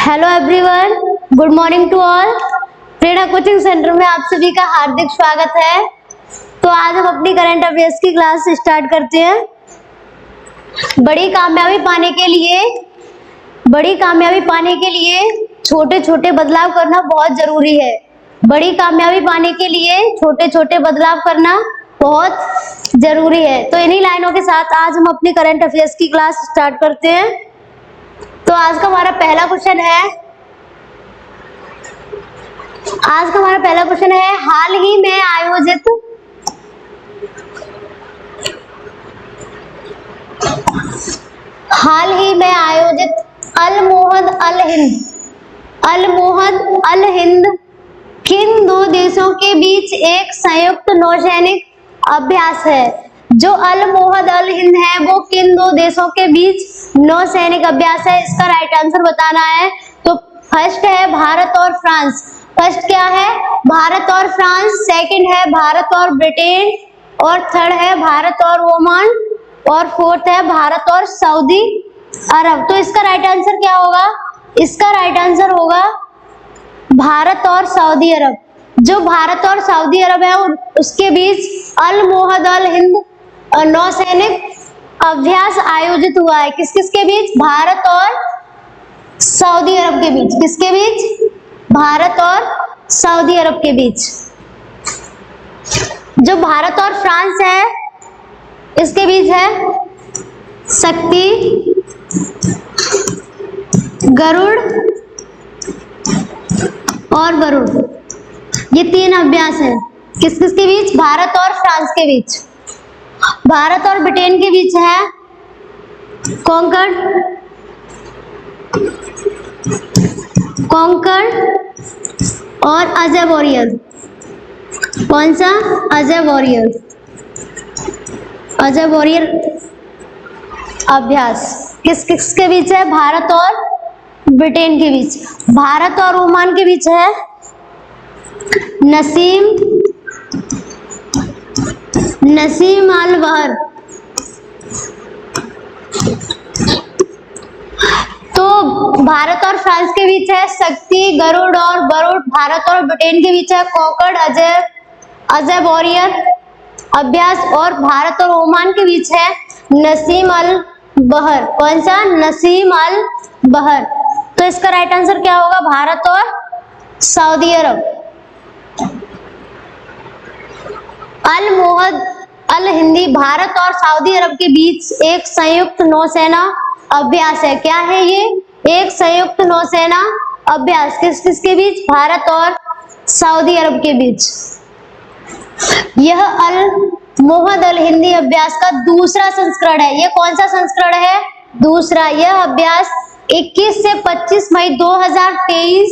Hello everyone, good morning to all. Prerna coaching centre में आप सभी का हार्दिक स्वागत है। तो आज हम अपनी करंट अफेयर्स की क्लास स्टार्ट करते हैं। बड़ी कामयाबी पाने के लिए छोटे छोटे बदलाव करना बहुत जरूरी है। बड़ी कामयाबी पाने के लिए छोटे छोटे बदलाव करना बहुत जरूरी है। तो इन्हीं लाइनों के साथ आज हम अपनी करंट अफेयर्स की क्लास स्टार्ट करते हैं। तो आज का हमारा पहला क्वेश्चन है हाल ही में आयोजित अलमोहद अल हिंद किन दो देशों के बीच एक संयुक्त नौसैनिक अभ्यास है। जो अलमोहद अल हिंद है वो किन दो देशों के बीच नौसैनिक अभ्यास है, इसका राइट आंसर बताना है। तो फर्स्ट है भारत और फ्रांस। फर्स्ट क्या है? भारत और फ्रांस। सेकंड है भारत और ब्रिटेन, और थर्ड है भारत और ओमान, और फोर्थ है भारत और सऊदी अरब। तो इसका राइट आंसर क्या होगा? इसका राइट आंसर होगा भारत और सऊदी अरब। जो भारत और सऊदी अरब है उसके बीच अलमोहद अल हिंद नौसैनिक अभ्यास आयोजित हुआ है। किस किस के बीच? भारत और सऊदी अरब के बीच। किसके बीच? भारत और सऊदी अरब के बीच। जो भारत और फ्रांस है इसके बीच है शक्ति, गरुड़ और वरुण। ये तीन अभ्यास हैं। किस किस के बीच? भारत और फ्रांस के बीच। भारत और ब्रिटेन के बीच है कॉन्कर्ड और अजय वॉरियर। कौन सा? अजय वॉरियर अभ्यास। किस किस के बीच है? भारत और ब्रिटेन के बीच। भारत और ओमान के बीच है नसीम अल बहर। तो भारत और फ्रांस के बीच है शक्ति, गरुड़ और वरुण। भारत और ब्रिटेन के बीच है कॉन्कर्ड, अजय वॉरियर अभ्यास, और भारत और ओमान के बीच है नसीम अल बहर। कौन सा? नसीम अल बहर। तो इसका राइट आंसर क्या होगा? भारत और सऊदी अरब। अलमोहद अल हिंदी भारत और सऊदी अरब के बीच एक संयुक्त नौसेना अभ्यास है। क्या है ये? एक संयुक्त नौसेना अभ्यास। किस किस के बीच? भारत और सऊदी अरब के बीच। यह अलमोहद अल हिंदी अभ्यास का दूसरा संस्करण है। यह कौन सा संस्करण है? दूसरा। यह अभ्यास 21 से 25 मई 2023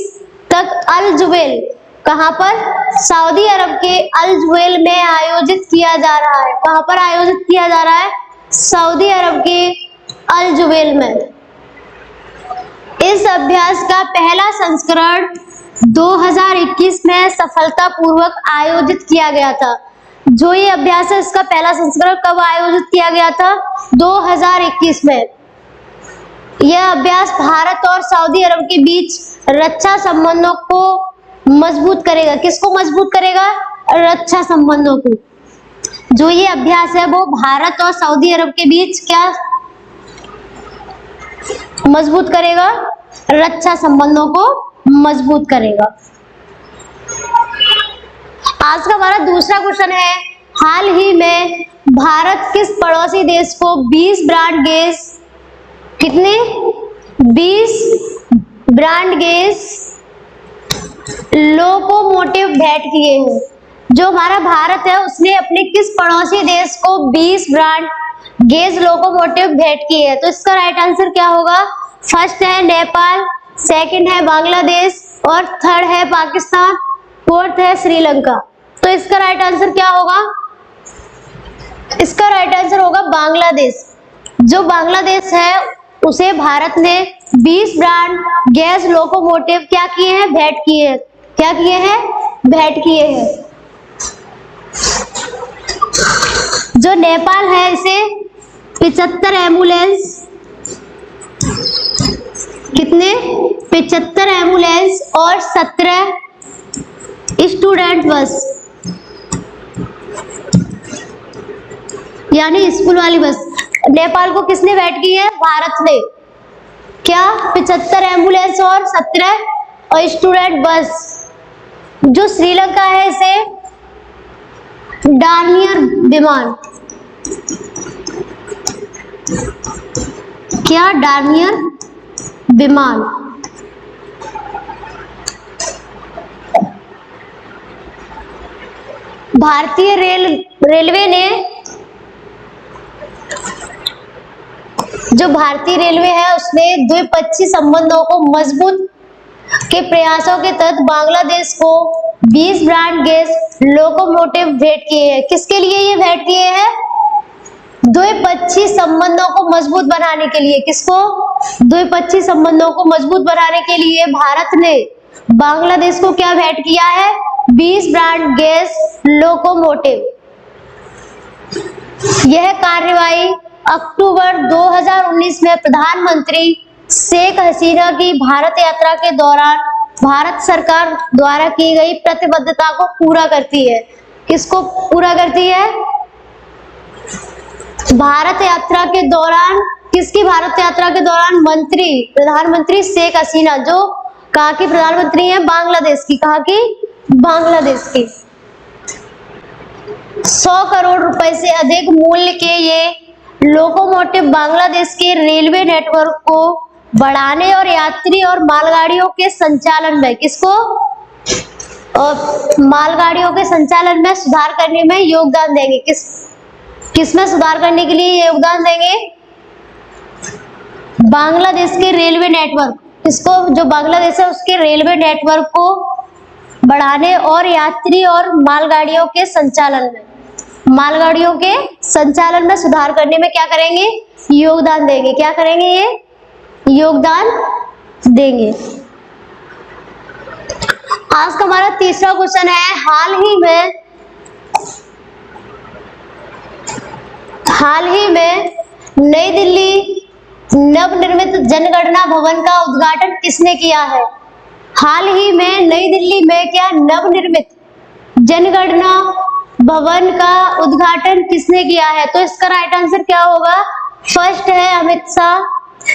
तक अल जुबैल, कहां पर? सऊदी अरब के अल जुबैल में आयोजित किया जा रहा है। कहां पर आयोजित किया जा रहा है? सऊदी अरब के अल जुबैल में। इस अभ्यास का पहला संस्करण 2021 में सफलतापूर्वक आयोजित किया गया था। जो ये अभ्यास है इसका पहला संस्करण कब आयोजित किया गया था? 2021 में। यह अभ्यास भारत और सऊदी अरब के बीच रक्षा संबंधों को मजबूत करेगा। किसको मजबूत करेगा? रक्षा संबंधों को। जो ये अभ्यास है वो भारत और सऊदी अरब के बीच क्या मजबूत करेगा? रक्षा संबंधों को मजबूत करेगा। आज का हमारा दूसरा क्वेश्चन है हाल ही में भारत किस पड़ोसी देश को 20 ब्रॉड गेज लोकोमोटिव भेंट किए हैं। जो हमारा भारत है उसने अपने किस पड़ोसी देश को 20 ब्रॉड गेज लोकोमोटिव भेंट किए हैं। तो इसका राइट आंसर क्या होगा? फर्स्ट है नेपाल, सेकंड है बांग्लादेश, और थर्ड है पाकिस्तान, फोर्थ है श्रीलंका। तो इसका राइट आंसर क्या होगा? इसका राइट आंसर होगा बांग्लादेश। जो बांग्लादेश है उसे भारत ने 20 ब्रॉड गैस लोकोमोटिव क्या किए हैं? भेंट किए हैं। क्या किए हैं? भेंट किए हैं। जो नेपाल है इसे 75 एम्बुलेंस, कितने? 75 एम्बुलेंस और 17 स्टूडेंट बस, यानी स्कूल वाली बस नेपाल को किसने भेंट की है? भारत ने। क्या? 75 एम्बुलेंस और 17 स्टूडेंट बस। जो श्रीलंका है इसे डार्नियर विमान, क्या? डार्नियर विमान। भारतीय रेलवे ने, जो भारतीय रेलवे है उसने द्विपक्षीय संबंधों को मजबूत के प्रयासों के तहत बांग्लादेश को 20 ब्रॉड गेज लोकोमोटिव भेंट किए हैं। किसके लिए ये भेंट किए हैं? द्विपक्षीय संबंधों को मजबूत बनाने के लिए। किसको? द्विपक्षीय संबंधों को मजबूत बनाने के लिए भारत ने बांग्लादेश को क्या भेंट किया है? 20 ब्रॉड गेज लोकोमोटिव। यह कार्यवाही अक्टूबर 2019 में प्रधानमंत्री शेख हसीना की भारत यात्रा के दौरान भारत सरकार द्वारा की गई प्रतिबद्धता को पूरा करती है। किसको पूरा करती है? भारत यात्रा के दौरान, किसकी भारत यात्रा के दौरान? प्रधानमंत्री शेख हसीना, जो कहा कि प्रधानमंत्री है बांग्लादेश की, कहा कि बांग्लादेश की। 100 करोड़ रुपए से अधिक मूल्य के ये लोकोमोटिव बांग्लादेश के रेलवे नेटवर्क को बढ़ाने और यात्री और मालगाड़ियों के संचालन में, किसको? मालगाड़ियों के संचालन में सुधार करने में योगदान देंगे। किसमें सुधार करने के लिए योगदान देंगे? बांग्लादेश के रेलवे नेटवर्क, किसको? जो बांग्लादेश है उसके रेलवे नेटवर्क को बढ़ाने और यात्री और मालगाड़ियों के संचालन में सुधार करने में क्या करेंगे? योगदान देंगे। क्या करेंगे? ये योगदान देंगे। आज का हमारा तीसरा क्वेश्चन है, हाल ही में नई दिल्ली नवनिर्मित जनगणना भवन का उद्घाटन किसने किया है? हाल ही में नई दिल्ली में क्या नवनिर्मित जनगणना भवन का उद्घाटन किसने किया है? तो इसका राइट आंसर क्या होगा? फर्स्ट है Amit Shah,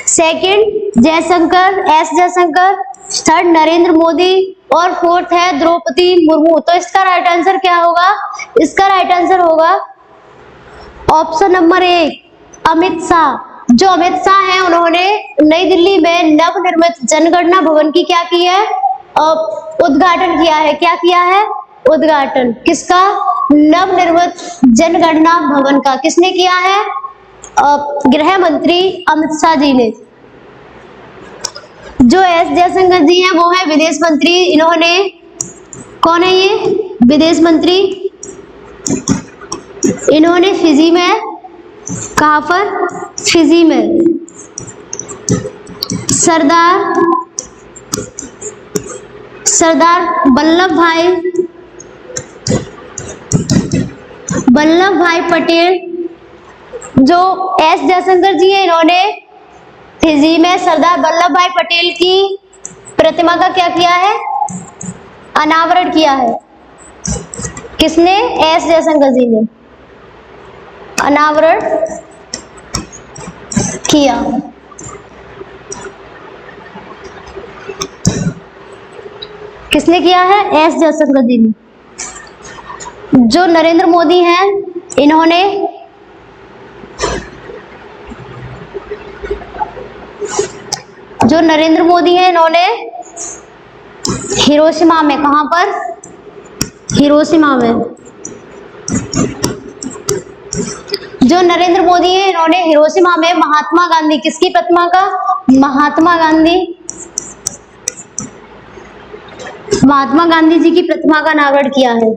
second Jaishankar, S Jaishankar, third Narendra Modi और फोर्थ है द्रौपदी मुर्मू। तो इसका राइट आंसर क्या होगा? इसका राइट आंसर होगा ऑप्शन नंबर 1 अमित शाह। जो अमित शाह हैं उन्होंने नई दिल्ली में नवनिर्मित जनगणना भवन की क्या की है? उद्घाटन किया है। क्या किया है? उद्घाटन। किसका? नवनिर्मित जनगणना भवन का। किसने किया है? गृह मंत्री अमित शाह जी ने। जो एस जयशंकर जी हैं वो है विदेश मंत्री। इन्होंने, कौन है ये? विदेश मंत्री। इन्होंने फिजी में, कहां पर? फिजी में सरदार वल्लभ भाई पटेल, जो एस जयशंकर जी है इन्होंने फिजी में सरदार वल्लभ भाई पटेल की प्रतिमा का क्या किया है? अनावरण किया है। किसने? एस जयशंकर जी ने अनावरण किया। किसने किया है? एस जयशंकर जी ने। जो नरेंद्र मोदी हैं इन्होंने हिरोशिमा में, कहां पर? हिरोशिमा में। जो नरेंद्र मोदी है इन्होंने हिरोशिमा में महात्मा गांधी, किसकी प्रतिमा का? महात्मा गांधी जी की प्रतिमा का अनावरण किया है।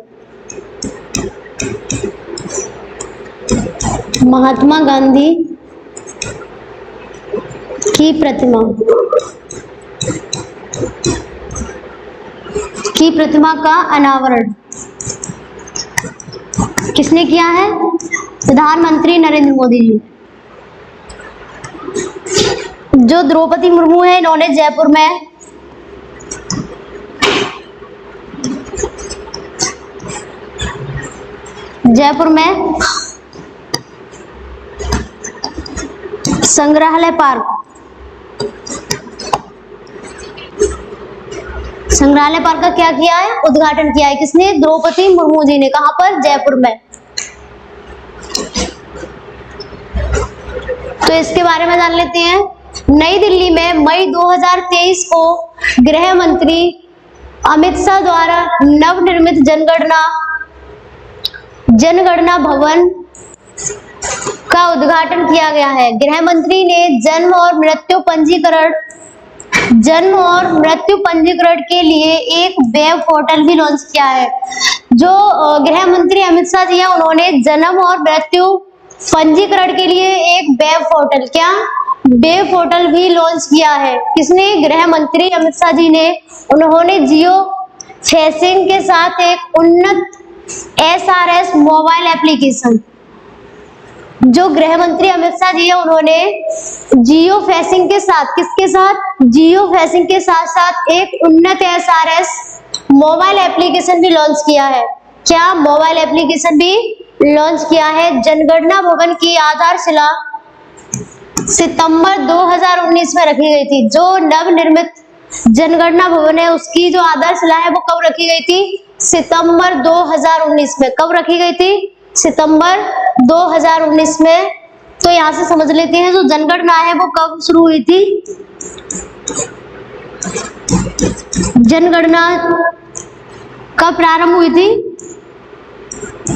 महात्मा गांधी की प्रतिमा का अनावरण किसने किया है? प्रधानमंत्री नरेंद्र मोदी जी। जो द्रौपदी मुर्मू है इन्होंने जयपुर में जयपुर में संग्रहालय पार्क, संग्रहालय पार्क का क्या किया है? उद्घाटन किया है। किसने? द्रौपदी मुर्मू जी ने। कहां पर? जयपुर में। तो इसके बारे में जान लेते हैं। नई दिल्ली में मई 2023 को गृह मंत्री अमित शाह द्वारा नवनिर्मित जनगणना भवन का उद्घाटन किया गया है। गृह मंत्री ने जन्म और मृत्यु पंजीकरण के लिए एक वेब पोर्टल भी लॉन्च किया है। जो गृह मंत्री अमित शाह जी हैं, उन्होंने जन्म और मृत्यु पंजीकरण के लिए एक वेब पोर्टल भी लॉन्च किया है। किसने? गृह मंत्री अमित शाह जी ने। उन्होंने जियो फेंसिंग के साथ एक उन्नत SRS मोबाइल एप्लीकेशन, जो गृह मंत्री अमित शाह जी है, उन्होंने जियो फेंसिंग के साथ, किसके साथ? जियो फेंसिंग के साथ साथ एक उन्नत SRS मोबाइल एप्लीकेशन भी लॉन्च किया है। क्या? मोबाइल एप्लीकेशन भी लॉन्च किया है। जनगणना भवन की आधारशिला सितंबर 2019 में रखी गई थी। जो नवनिर्मित जनगणना भवन है, उसकी जो आधारशिला है वो कब रखी गई थी? सितंबर 2019 में। कब रखी गई थी? सितंबर 2019 में। तो यहां से समझ लेते हैं जो जनगणना है वो कब शुरू हुई थी? जनगणना कब प्रारंभ हुई थी?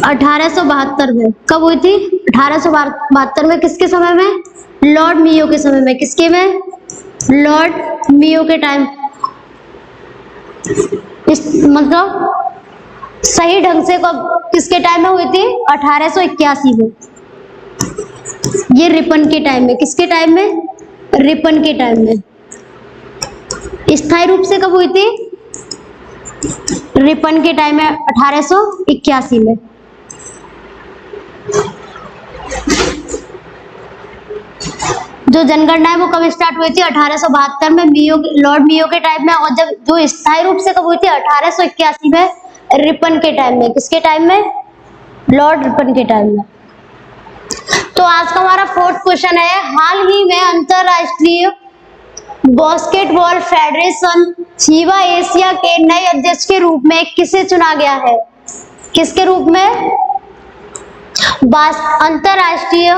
1872 में। कब हुई थी? 1872 में। किसके समय में? लॉर्ड मियो के समय में। किसके में? लॉर्ड मियो के टाइम। मतलब सही ढंग से कब, किसके टाइम में हुई थी? 1881 में। ये रिपन के टाइम में। किसके टाइम में? रिपन के टाइम में। स्थायी रूप से कब हुई थी? रिपन के टाइम में, 1881 में। जो जनगणना है वो कब स्टार्ट हुई थी? 1872 में, लॉर्ड मियो के टाइम में। और जब जो स्थायी रूप से कब हुई थी? 1881 में, रिपन के टाइम में। किसके टाइम में? लॉर्ड रिपन के टाइम में। तो आज का हमारा 4th क्वेश्चन है, हाल ही में अंतरराष्ट्रीय बास्केटबॉल फेडरेशन फीबा एशिया के नए अध्यक्ष के रूप में किसे चुना गया है? किसके रूप में? अंतरराष्ट्रीय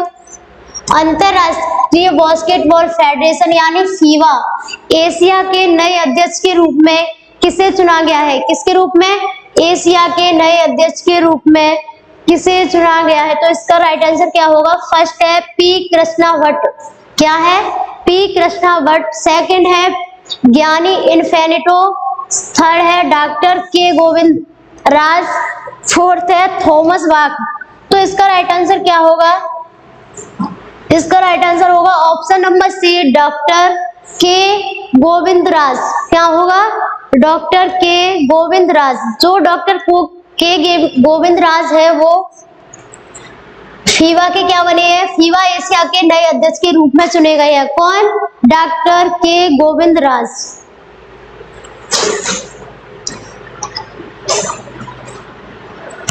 बास्केटबॉल फेडरेशन यानी फीबा एशिया के नए अध्यक्ष के रूप में किसे चुना गया है? किसके रूप में? एशिया के नए अध्यक्ष के रूप में किसे चुना गया है? तो इसका राइट आंसर क्या होगा? फर्स्ट है पी कृष्णा भट्ट। क्या है? पी कृष्णा भट्ट। सेकंड है ज्ञानी इन्फेनिटो। थर्ड है डॉक्टर के गोविंद राज। फोर्थ है थॉमस बाक। तो इसका राइट आंसर क्या होगा? इसका राइट आंसर होगा ऑप्शन नंबर सी, डॉक्टर के गोविंद राज। क्या होगा? डॉक्टर के गोविंद राज। जो डॉक्टर के गोविंद राज है वो फीबा के क्या बने हैं? फीबा एशिया के नए अध्यक्ष के रूप में चुने गए हैं। कौन? डॉक्टर के गोविंद राज।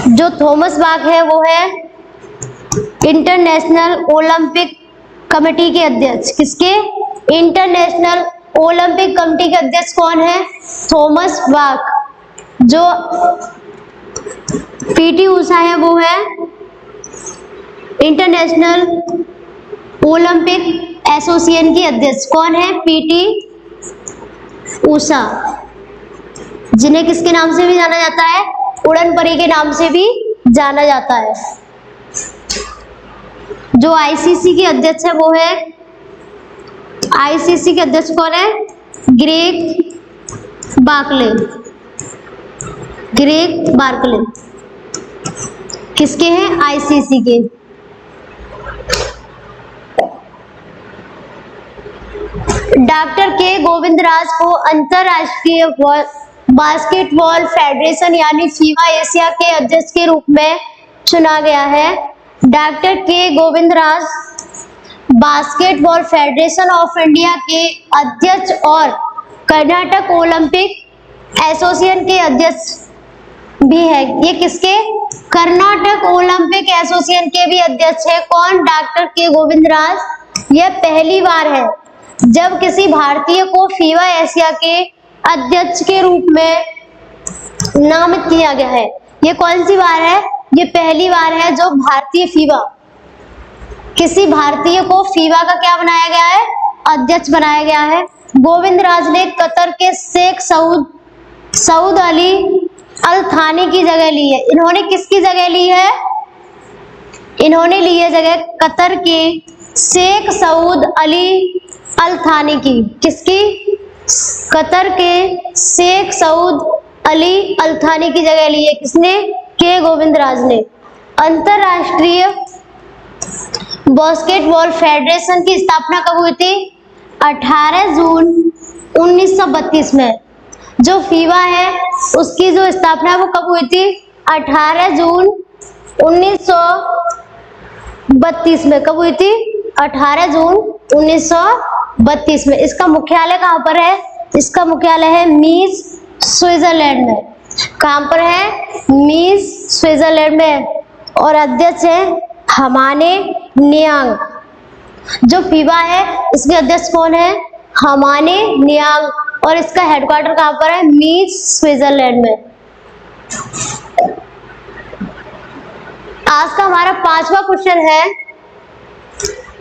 जो थॉमस बाक है वो है इंटरनेशनल ओलंपिक कमेटी के अध्यक्ष। किसके? इंटरनेशनल ओलंपिक कमेटी के अध्यक्ष कौन है? Thomas Bach. जो पीटी उषा है वो है इंटरनेशनल ओलंपिक एसोसिएशन की अध्यक्ष। कौन है? पीटी उषा, जिन्हें किसके नाम से भी जाना जाता है? उड़न परी के नाम से भी जाना जाता है। जो आईसीसी के अध्यक्ष है वो है, आईसीसी के अध्यक्ष कौन है? Greg Barclay. ग्रेग बार्कले किसके हैं? आईसीसी के। डॉक्टर के गोविंद राज को अंतरराष्ट्रीय बास्केटबॉल फेडरेशन यानी फीबा एशिया के अध्यक्ष के रूप में चुना गया है। डॉक्टर के गोविंद राज बास्केटबॉल फेडरेशन ऑफ इंडिया के अध्यक्ष और कर्नाटक ओलंपिक एसोसिएशन के अध्यक्ष भी है। ये किसके? कर्नाटक ओलंपिक एसोसिएशन के भी अध्यक्ष है कौन? डॉक्टर के गोविंदराज। यह पहली बार है जब किसी भारतीय को फीवा एशिया के अध्यक्ष के रूप में नामित किया गया है। ये कौन सी बार है? ये पहली बार है जो भारतीय फीवा, किसी भारतीय को फीवा का क्या बनाया गया है? अध्यक्ष बनाया गया है। गोविंदराज ने कतर के शेख सऊद अली अल थानी की जगह ली है। इन्होंने किसकी जगह ली है? इन्होंने ली है जगह कतर के शेख सऊद अली अल थानी की। किसकी? कतर के शेख सऊद अली अल थानी की जगह ली है। किसने? के गोविंदराज ने। अंतरराष्ट्रीय बास्केटबॉल फेडरेशन की स्थापना कब हुई थी? 18 जून 1932 में। जो फीवा है उसकी जो स्थापना वो कब हुई थी? 18 जून 1932 में। कब हुई थी? 18 जून 1932 में। इसका मुख्यालय कहाँ पर है? इसका मुख्यालय है मीन्स स्विट्जरलैंड में। कहाँ पर है? मीन्स स्विट्जरलैंड में। और अध्यक्ष है हमाने नियांग। जो फीवा है इसके अध्यक्ष कौन है? हमाने नियांग। और इसका हेडक्वार्टर कहाँ पर है? मीन्स स्विट्जरलैंड में। आज का हमारा 5वां क्वेश्चन है,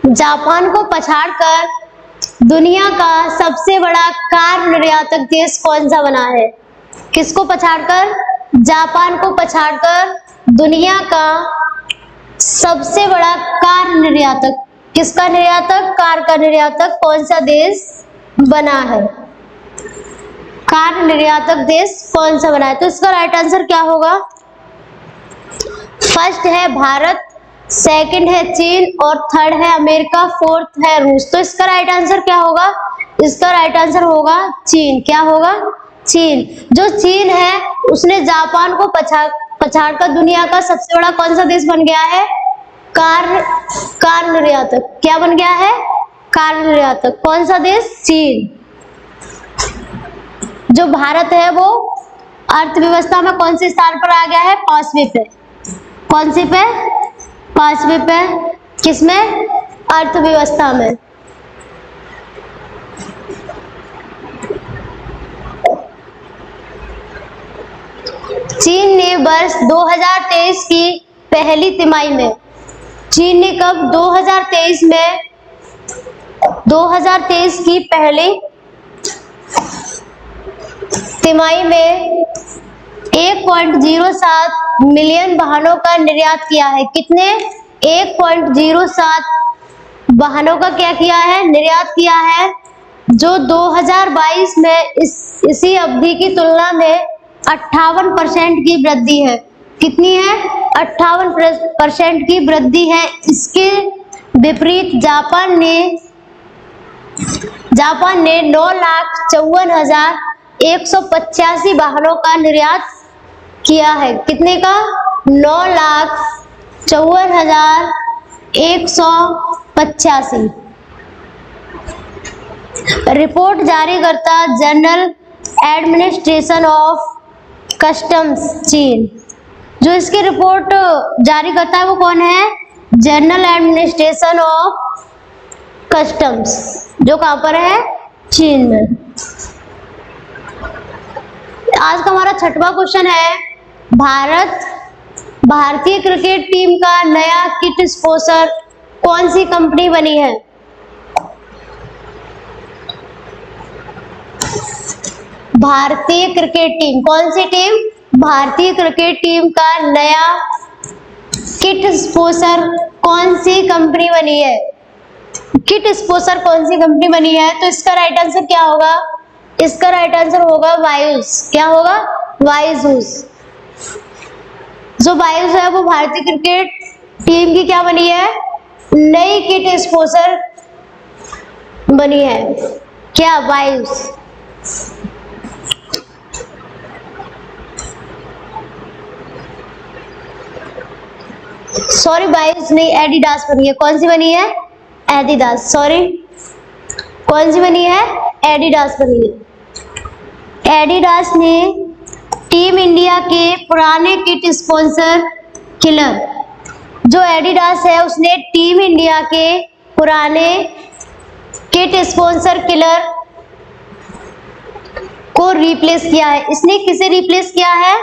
जापान को पछाड़कर दुनिया का सबसे बड़ा कार निर्यातक देश कौन सा बना है? किसको पछाड़कर? जापान को पछाड़कर दुनिया का सबसे बड़ा कार निर्यातक, किसका निर्यातक? कार का निर्यातक कौन सा देश बना है? कार निर्यातक देश कौन सा बना है? तो इसका राइट आंसर क्या होगा? फर्स्ट है भारत, सेकंड है चीन और थर्ड है अमेरिका, फोर्थ है रूस। तो इसका राइट आंसर क्या होगा? इसका राइट आंसर होगा चीन। क्या होगा? चीन। जो चीन है उसने जापान को पछाड़कर दुनिया का सबसे बड़ा कौन सा देश बन गया है? कार निर्यातक। क्या बन गया है? कार निर्यातक। कौन सा देश? चीन। जो भारत है वो अर्थव्यवस्था में कौन से स्थान पर आ गया है? 5वें पे। कौन सी पे? 5वें पे। किसमें? अर्थव्यवस्था में। चीन ने वर्ष 2023 की पहली तिमाही में, चीन ने कब? 2023 में, 2023 की पहली तिमाही में 1.07 मिलियन वाहनों का निर्यात किया है। कितने? 1.07 वाहनों का क्या किया है? निर्यात किया है। जो 2022 में इसी अवधि की तुलना में 58% की वृद्धि है। कितनी है? 58% की वृद्धि है। इसके विपरीत जापान ने 9,54,185 वाहनों का निर्यात किया है। कितने का? 9,54,185। रिपोर्ट जारी करता जनरल एडमिनिस्ट्रेशन ऑफ कस्टम्स चीन। जो इसकी रिपोर्ट जारी करता है वो कौन है? जनरल एडमिनिस्ट्रेशन ऑफ कस्टम्स, जो कहां पर है? चीन में। आज का हमारा 6वां क्वेश्चन है, भारतीय क्रिकेट टीम का नया किट स्पॉन्सर कौन सी कंपनी बनी है? भारतीय क्रिकेट टीम, कौन सी टीम? भारतीय क्रिकेट टीम का नया किट स्पॉन्सर कौन सी कंपनी बनी है? किट स्पॉन्सर कौन सी कंपनी बनी है? तो इसका राइट आंसर क्या होगा? इसका राइट आंसर होगा वायुस। क्या होगा? वायुस। जो वायुस है वो भारतीय क्रिकेट टीम की क्या बनी है? नई किट स्पॉन्सर बनी है। क्या? वायुस। सॉरी, वायुस नहीं, एडिडास बनी है। कौन सी बनी है? एडिडास। सॉरी, कौन सी बनी है? एडिडास बनी है। एडिडास ने टीम इंडिया के पुराने किट स्पॉन्सर किलर। जो एडिडास है उसने टीम इंडिया के पुराने किट स्पॉन्सर किलर को रिप्लेस किया है। इसने किसे रिप्लेस किया है?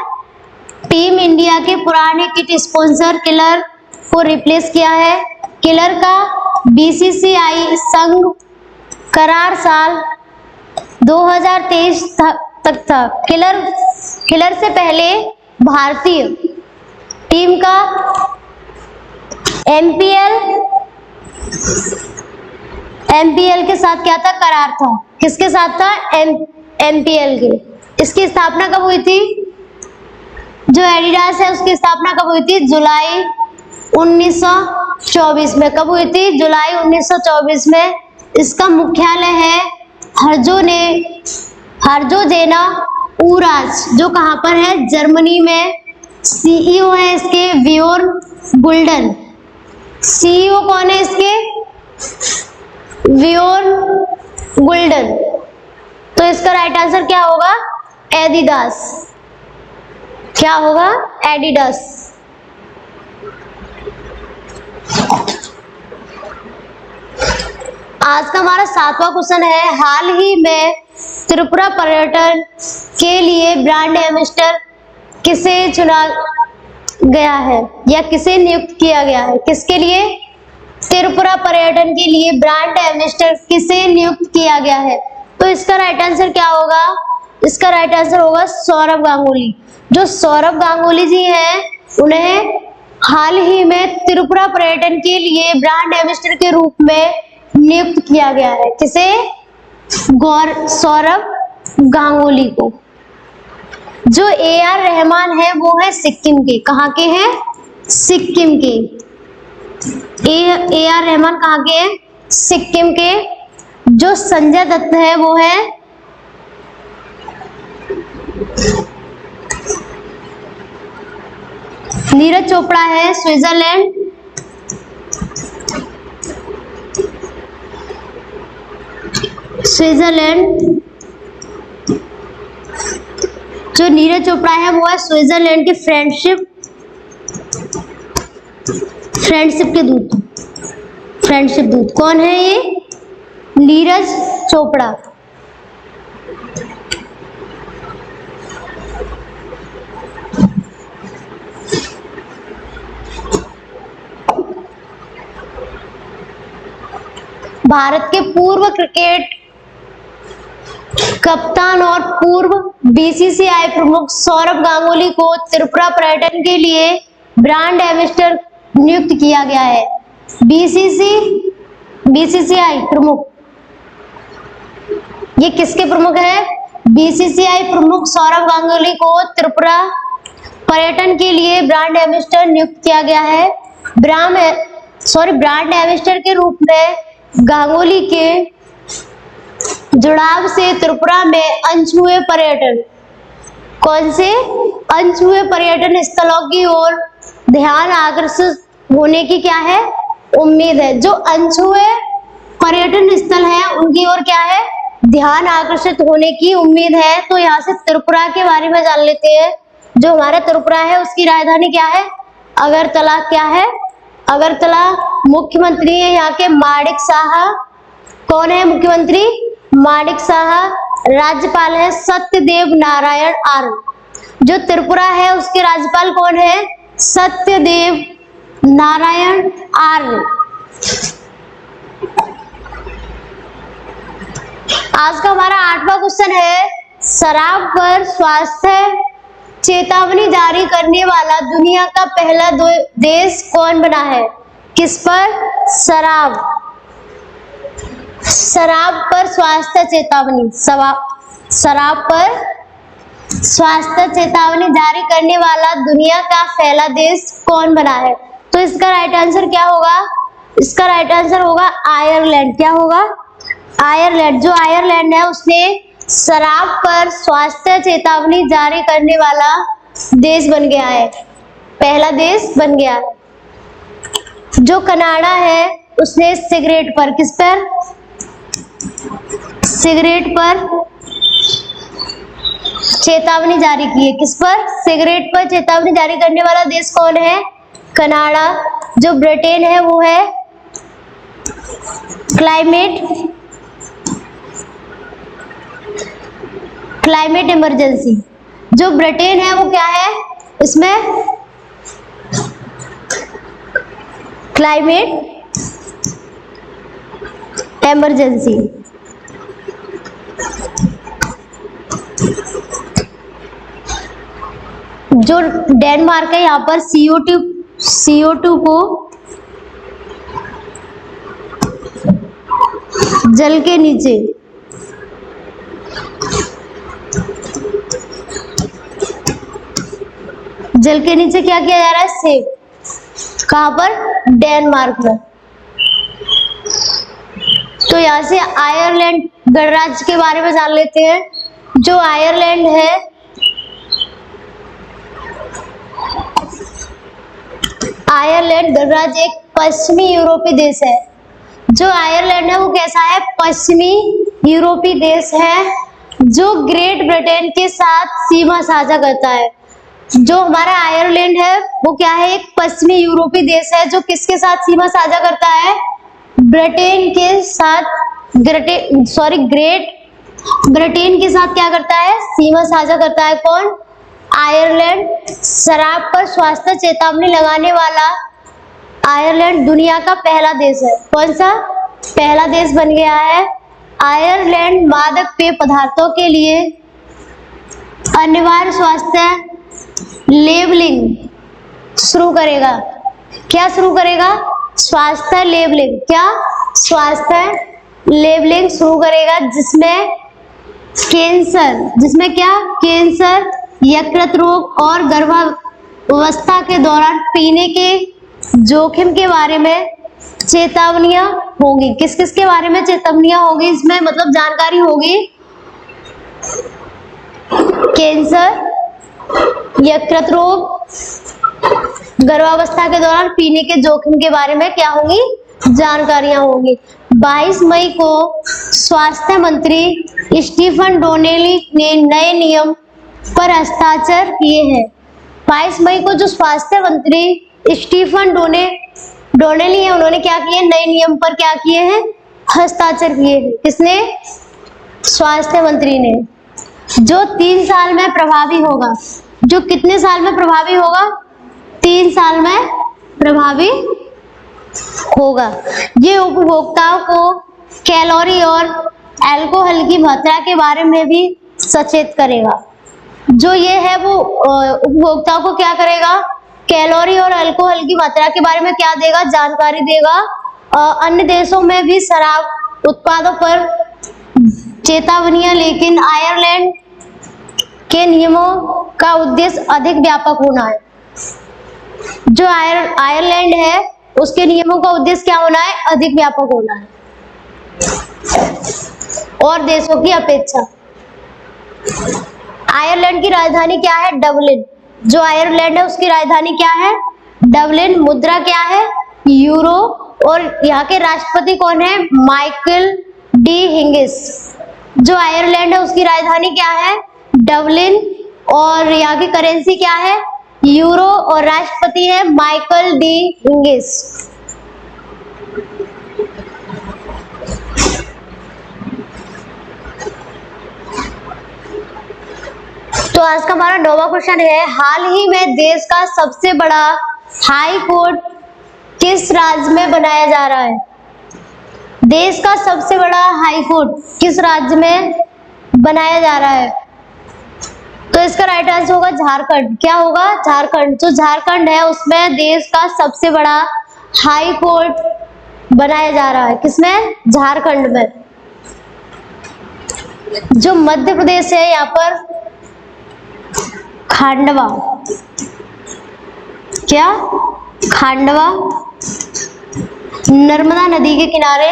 टीम इंडिया के पुराने किट स्पॉन्सर किलर को रिप्लेस किया है। किलर का बीसीसीआई संघ करार साल 2023 तक था। किलर से पहले भारतीय टीम का एमपीएल के साथ क्या था? करार था। किसके साथ था? एमपीएल के। इसकी स्थापना कब हुई थी? जो एडिडास है उसकी स्थापना कब हुई थी? जुलाई 1924 में। कब हुई थी? जुलाई 1924 में। इसका मुख्यालय है हर्जोजेना उराज, जो कहां पर है? जर्मनी में। सीईओ है इसके वियोर्न गुल्डन। सीईओ कौन है इसके? वियोर्न गुल्डन। तो इसका राइट आंसर क्या होगा? एडिडास। क्या होगा? एडिडास। आज का हमारा 7वां क्वेश्चन है, हाल ही में त्रिपुरा पर्यटन के लिए ब्रांड एम्बेसडर किसे चुना गया है या किसे नियुक्त किया गया है? किसके लिए? त्रिपुरा पर्यटन के लिए ब्रांड एम्बेसडर किसे नियुक्त किया गया है? तो इसका राइट आंसर क्या होगा? इसका राइट आंसर होगा सौरभ गांगुली। जो सौरभ गांगुली जी हैं उन्हें हाल ही में त्रिपुरा पर्यटन के लिए ब्रांड एम्बेसडर के रूप में नियुक्त किया गया है। किसे? सौरभ गांगुली को। जो AR रहमान है वो है सिक्किम के। कहाँ के हैं? सिक्किम के। AR रहमान कहाँ के हैं? सिक्किम के। जो संजय दत्त है वो है नीरज चोपड़ा है स्विट्जरलैंड। जो नीरज चोपड़ा है वो है स्विट्जरलैंड के फ्रेंडशिप दूत। कौन है ये? नीरज चोपड़ा। भारत के पूर्व क्रिकेट कप्तान और पूर्व बीसीसीआई प्रमुख सौरभ गांगुली को त्रिपुरा पर्यटन के लिए ब्रांड एम्बेसडर नियुक्त किया गया है। बीसीसीआई प्रमुख, ये किसके प्रमुख है? बीसीसीआई प्रमुख सौरभ गांगुली को त्रिपुरा पर्यटन के लिए ब्रांड एम्बेसडर नियुक्त किया गया है। ब्रांड एम्बेसडर के रूप में गांगुली के जुड़ाव से त्रिपुरा में अनछुए पर्यटन, कौन से? अनछुए पर्यटन स्थलों की ओर ध्यान आकर्षित होने की क्या है? उम्मीद है। जो अनछुए पर्यटन स्थल है उनकी ओर क्या है? ध्यान आकर्षित होने की उम्मीद है। तो यहाँ से त्रिपुरा के बारे में जान लेते हैं। जो हमारा त्रिपुरा है उसकी राजधानी क्या है? अगरतला। क्या है? अगरतला। मुख्यमंत्री है यहाँ के माणिक साहा। कौन है मुख्यमंत्री? माणिक साहा। राज्यपाल है सत्यदेव नारायण आर्य। जो त्रिपुरा है उसके राज्यपाल कौन है? सत्यदेव नारायण आर्य। आज का हमारा 8वां क्वेश्चन है, शराब पर स्वास्थ्य चेतावनी जारी करने वाला दुनिया का पहला देश कौन बना है? किस पर? शराब पर स्वास्थ्य चेतावनी, शराब पर स्वास्थ्य चेतावनी जारी करने वाला दुनिया का पहला देश कौन बना है? तो इसका राइट आंसर क्या होगा? इसका राइट आंसर होगा आयरलैंड। क्या होगा? आयरलैंड। जो आयरलैंड है उसने शराब पर स्वास्थ्य चेतावनी जारी करने वाला देश बन गया है, पहला देश बन गया। जो कनाडा है उसने सिगरेट पर, किस पर? सिगरेट पर चेतावनी जारी की है। किस पर? सिगरेट पर चेतावनी जारी करने वाला देश कौन है? कनाडा। जो ब्रिटेन है वो है क्लाइमेट इमरजेंसी। जो ब्रिटेन है वो क्या है, इसमें क्लाइमेट इमरजेंसी। जो डेनमार्क है यहाँ पर CO2 को जल के नीचे क्या किया जा रहा है, सेव। कहां पर, डेनमार्क में। तो यहाँ से आयरलैंड गणराज्य के बारे में जान लेते हैं। जो आयरलैंड है, आयरलैंड गणराज्य एक पश्चिमी यूरोपीय देश है। जो आयरलैंड है वो कैसा है, पश्चिमी यूरोपीय देश है जो ग्रेट ब्रिटेन के साथ सीमा साझा करता है। जो हमारा आयरलैंड है वो क्या है, एक पश्चिमी यूरोपीय देश है जो किसके साथ सीमा साझा करता है, ब्रिटेन के साथ, ग्रेट ब्रिटेन के साथ क्या करता है, सीमा साझा करता है। कौन, आयरलैंड। शराब पर स्वास्थ्य चेतावनी लगाने वाला आयरलैंड दुनिया का पहला देश है। कौन सा, पहला देश बन गया है। आयरलैंड मादक पेय पदार्थों के लिए अनिवार्य स्वास्थ्य लेबलिंग शुरू करेगा। क्या शुरू करेगा, स्वास्थ्य लेबलिंग। क्या, स्वास्थ्य लेबलिंग शुरू करेगा, जिसमें क्या, कैंसर, यकृत रोग और गर्भावस्था के दौरान पीने के जोखिम के बारे में चेतावनियां होगी। किस किस के बारे में चेतावनियां होगी इसमें, मतलब जानकारी होगी। कैंसर, यकृत रोग, गर्भावस्था के दौरान पीने के जोखिम के बारे में क्या होगी, जानकारियां होंगी। 22 मई को स्वास्थ्य मंत्री स्टीफन डोनेली ने नए नियम पर हस्ताक्षर किए हैं। 22 मई को जो स्वास्थ्य मंत्री स्टीफन डोनेली है, उन्होंने क्या किए, नए नियम पर क्या किए हैं, हस्ताक्षर किए हैं। किसने, स्वास्थ्य मंत्री ने। जो 3 साल में प्रभावी होगा। जो कितने साल में प्रभावी होगा, 3 साल में प्रभावी होगा। ये उपभोक्ताओं को कैलोरी और अल्कोहल की मात्रा के बारे में भी सचेत करेगा। जो ये है वो उपभोक्ताओं को क्या करेगा, कैलोरी और अल्कोहल की मात्रा के बारे में क्या देगा, जानकारी देगा। अन्य देशों में भी शराब उत्पादों पर चेतावनियां, लेकिन आयरलैंड के नियमों का उद्देश्य अधिक व्यापक होना है। जो आयरलैंड है उसके नियमों का उद्देश्य क्या होना है, अधिक व्यापक होना है और देशों की अपेक्षा। आयरलैंड की राजधानी क्या है, डबलिन। जो आयरलैंड है उसकी राजधानी क्या है, डबलिन। मुद्रा क्या है, यूरो। और यहाँ के राष्ट्रपति कौन है, माइकल डी हिंगिस। जो आयरलैंड है उसकी राजधानी क्या है, डबलिन। और यहाँ की करेंसी क्या है, यूरो। और राष्ट्रपति है माइकल डी हिंगिस। तो आज का हमारा 9वां क्वेश्चन है, हाल ही में देश का सबसे बड़ा हाई कोर्ट किस राज्य में बनाया जा रहा है। देश का सबसे बड़ा हाई कोर्ट किस राज्य में बनाया जा रहा है। तो इसका राइट आंसर होगा झारखंड। क्या होगा, झारखंड। जो झारखंड है उसमें देश का सबसे बड़ा हाई कोर्ट बनाया जा रहा है। किसमें, झारखंड में। जो मध्य प्रदेश है यहाँ पर खांडवा। क्या, खांडवा। नर्मदा नदी के किनारे,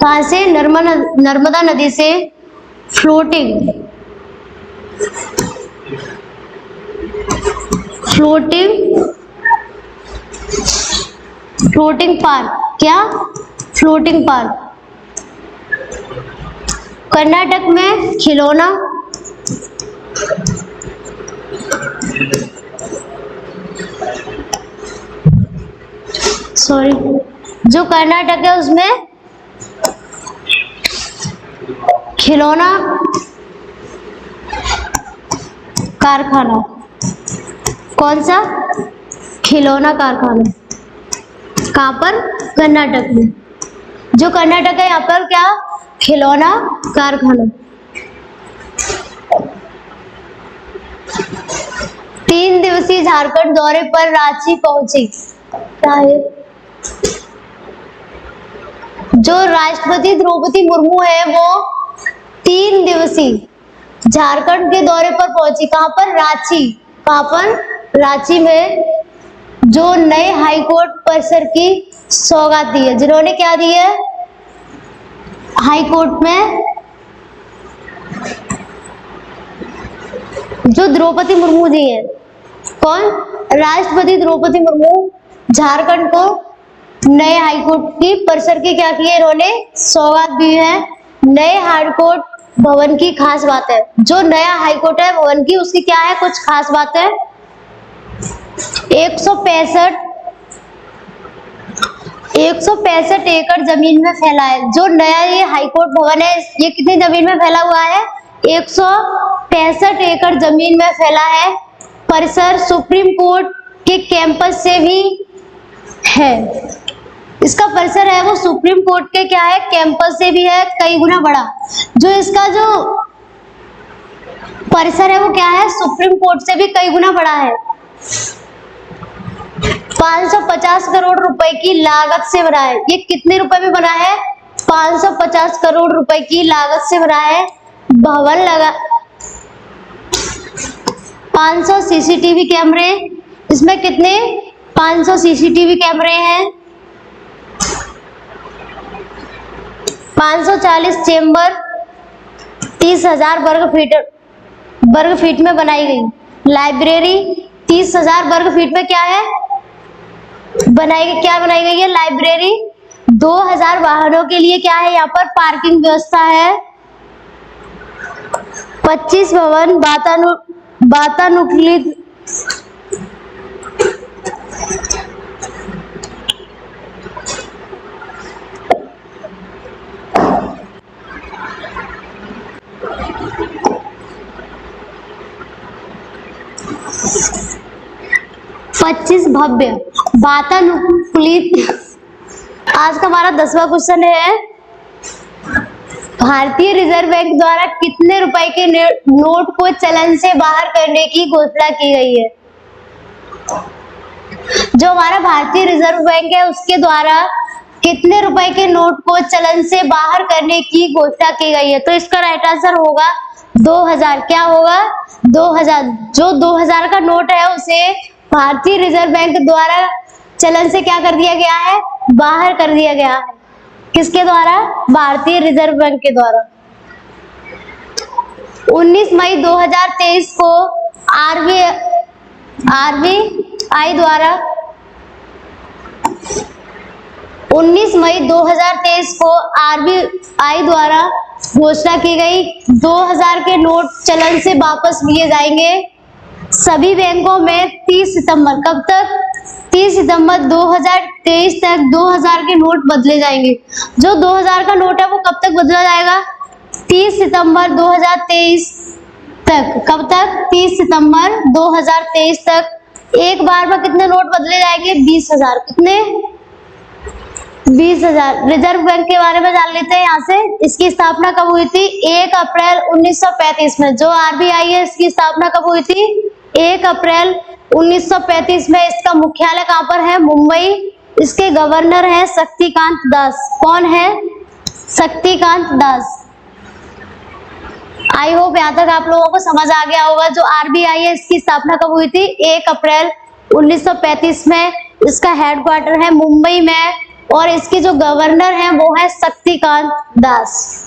कहां से, नर्मदा नदी से फ्लोटिंग पार्क। क्या, फ्लोटिंग पार्क। कर्नाटक में खिलौना। सॉरी, जो कर्नाटक है उसमें खिलौना कारखाना, कौन सा? खिलौना कारखाना, कहाँ पर? कर्नाटक में। जो कर्नाटक है यहाँ पर क्या? खिलौना कारखाना। 3 दिवसीय झारखंड दौरे पर रांची पहुंची। क्या है? जो राष्ट्रपति द्रौपदी मुर्मू है वो 3 दिवसीय झारखंड के दौरे पर पहुंची। कहां पर? रांची। कहां पर? रांची में जो नए हाईकोर्ट परिसर की सौगात दी है। जिन्होंने क्या दी है? हाईकोर्ट में जो द्रौपदी मुर्मू दी है। कौन? राष्ट्रपति द्रौपदी मुर्मू झारखंड को नए हाईकोर्ट की परिसर की क्या की है? इन्होंने सौगात दी है। नए हाईकोर्ट भवन की खास बात है, जो नया हाईकोर्ट है भवन की, उसकी क्या है कुछ खास बात है? 165 एकड़ जमीन में फैला है। जो नया ये हाईकोर्ट भवन है ये कितनी जमीन में फैला हुआ है? 165 एकड़ जमीन में फैला है। परिसर सुप्रीम कोर्ट के कैंपस से भी है। इसका परिसर है वो सुप्रीम कोर्ट के क्या है? कैंपस से भी है कई गुना बड़ा। जो इसका जो परिसर है वो क्या है? सुप्रीम कोर्ट से भी कई गुना बड़ा है। 550 करोड़ रुपए की लागत से बना है। ये कितने रुपए में बना है? 550 करोड़ रुपए की लागत से बना है। भवन लगा 500 सीसीटीवी कैमरे। इसमें कितने? 500 सीसीटीवी कैमरे हैं। 540 चेंबर 30,000 वर्ग फीट में बनाई गई। लाइब्रेरी 30,000 वर्ग फीट में क्या है? बनाई गई है? लाइब्रेरी। 2,000 वाहनों के लिए क्या है? यहाँ पर पार्किंग व्यवस्था है। 25 भवन वातानुकूलित भव्य वातानुकूलित। आज का हमारा 10वां क्वेश्चन है, भारतीय रिजर्व बैंक द्वारा कितने रुपए के नोट को चलन से बाहर करने की घोषणा की गई है? जो हमारा भारतीय रिजर्व बैंक है उसके द्वारा कितने रुपए के नोट को चलन से बाहर करने की घोषणा की गई है? तो इसका राइट आंसर होगा 2000। क्या होगा? 2000। जो 2000 का नोट है उसे भारतीय रिजर्व बैंक द्वारा चलन से क्या कर दिया गया है? बाहर कर दिया गया है। किसके द्वारा? भारतीय रिजर्व बैंक के द्वारा। 19 मई 2023 को आरबीआई द्वारा 19 मई 2023 को आरबीआई द्वारा घोषणा की गई 2000 के नोट चलन से वापस लिए जाएंगे सभी बैंकों में 30 सितंबर। कब तक? 30 सितंबर 2023 तक 2000 के नोट बदले जाएंगे। जो 2000 का नोट है वो कब तक बदला जाएगा? 30 सितंबर 2023 तक। कब तक? 30 सितंबर 2023 तक। एक बार में कितने नोट बदले जाएंगे? 20,000। कितने? 20,000। रिजर्व बैंक के बारे में जान लेते हैं यहाँ से। इसकी स्थापना कब हुई थी? 1 अप्रैल 1935 में। जो आरबीआई है इसकी स्थापना कब हुई थी? 1 अप्रैल 1935 में। इसका मुख्यालय कहाँ पर है? मुंबई। इसके गवर्नर है शक्तिकांत दास। कौन है? शक्तिकांत दास। आई होप यहाँ तक आप लोगों को समझ आ गया होगा। जो आरबीआई है इसकी स्थापना कब हुई थी? 1 अप्रैल 1935 में। इसका हेडक्वार्टर है मुंबई में और इसके जो गवर्नर हैं वो है शक्तिकांत दास।